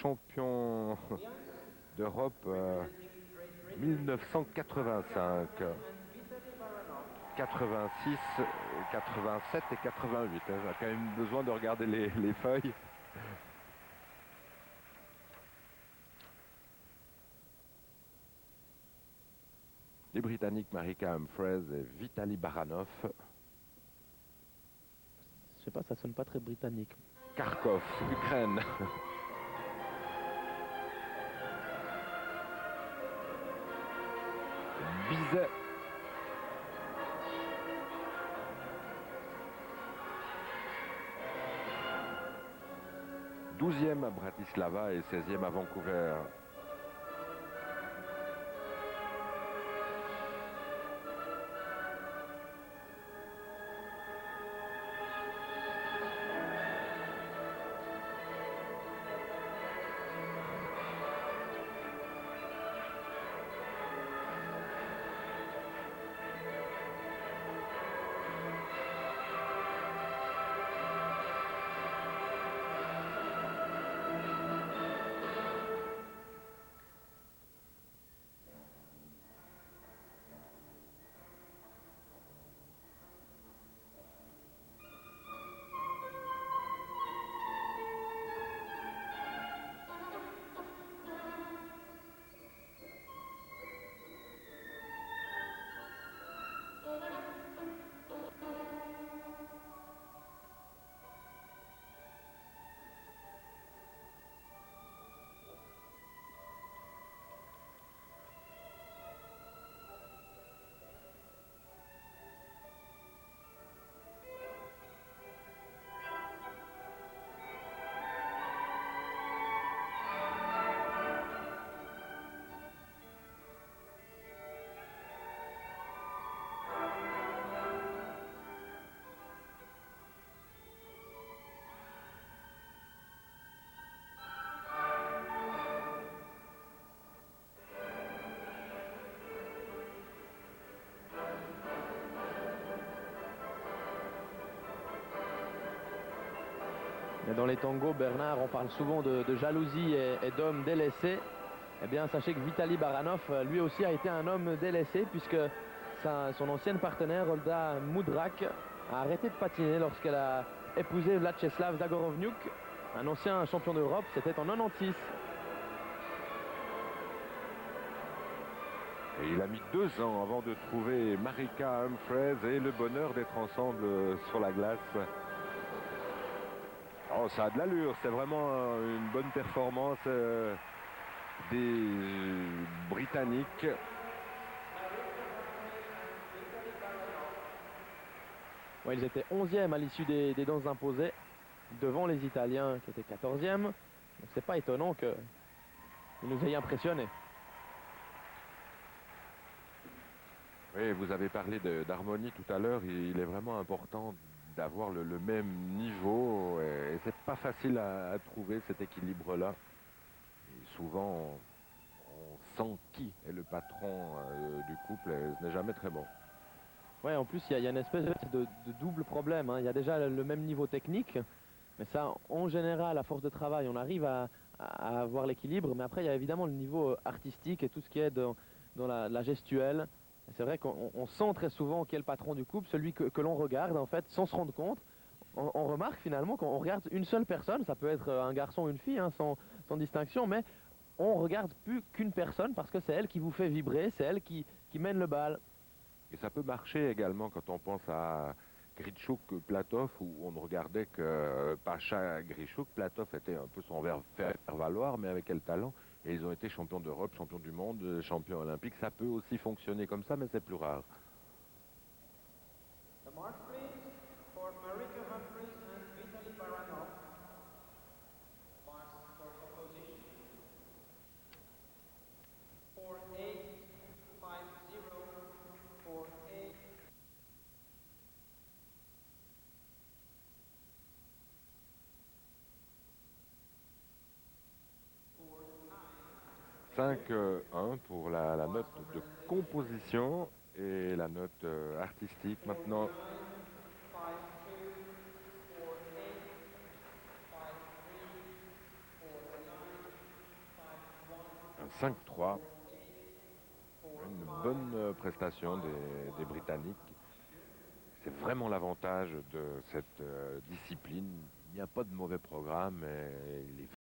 champion d'Europe 1985, 86, 87 et 88. On a quand même besoin de regarder les feuilles. Les Britanniques Marika Humphreys et Vitaly Baranov. Je sais pas, ça sonne pas très britannique. Kharkov, Ukraine. Bizet. Douzième à Bratislava et 16e à Vancouver. Mais dans les tangos, Bernard, on parle souvent de jalousie et d'hommes délaissés. Eh bien, sachez que Vitaly Baranov, lui aussi, a été un homme délaissé puisque son ancienne partenaire, Olda Mudrak, a arrêté de patiner lorsqu'elle a épousé Vyacheslav Zagorovniuk, un ancien champion d'Europe. C'était en 96. Et il a mis 2 ans avant de trouver Marika Humphreys et le bonheur d'être ensemble sur la glace. Oh, ça a de l'allure, c'est vraiment une bonne performance des Britanniques. Ouais, ils étaient 11e à l'issue des danses imposées, devant les Italiens qui étaient 14e. Donc c'est pas étonnant qu'ils nous aient impressionnés. Oui, vous avez parlé d'harmonie tout à l'heure. Il est vraiment important d'avoir le même niveau. Et c'est pas facile à trouver cet équilibre-là. Souvent, on sent qui est le patron du couple et ce n'est jamais très bon. Ouais, en plus, il y a une espèce de double problème, hein. Il y a déjà le même niveau technique, mais ça, en général, à force de travail, on arrive à avoir l'équilibre. Mais après, il y a évidemment le niveau artistique et tout ce qui est dans la gestuelle. C'est vrai qu'on sent très souvent qui est le patron du couple, celui que l'on regarde, en fait, sans se rendre compte. On remarque finalement qu'on regarde une seule personne, ça peut être un garçon ou une fille, hein, sans distinction, mais on regarde plus qu'une personne parce que c'est elle qui vous fait vibrer, c'est elle qui mène le bal. Et ça peut marcher également quand on pense à Grichuk, Platov, où on ne regardait que Pacha Grichuk. Platov était un peu son faire-valoir, mais avec quel talent. Et ils ont été champions d'Europe, champions du monde, champions olympiques. Ça peut aussi fonctionner comme ça, mais c'est plus rare. The march, please, for Marika Humphreys and Vitaly Baranov. March for composition. 485048. 5-1 pour la note de composition et la note artistique. Maintenant, 52485349. 5-3. Une bonne prestation des Britanniques. C'est vraiment l'avantage de cette discipline. Il n'y a pas de mauvais programme et il est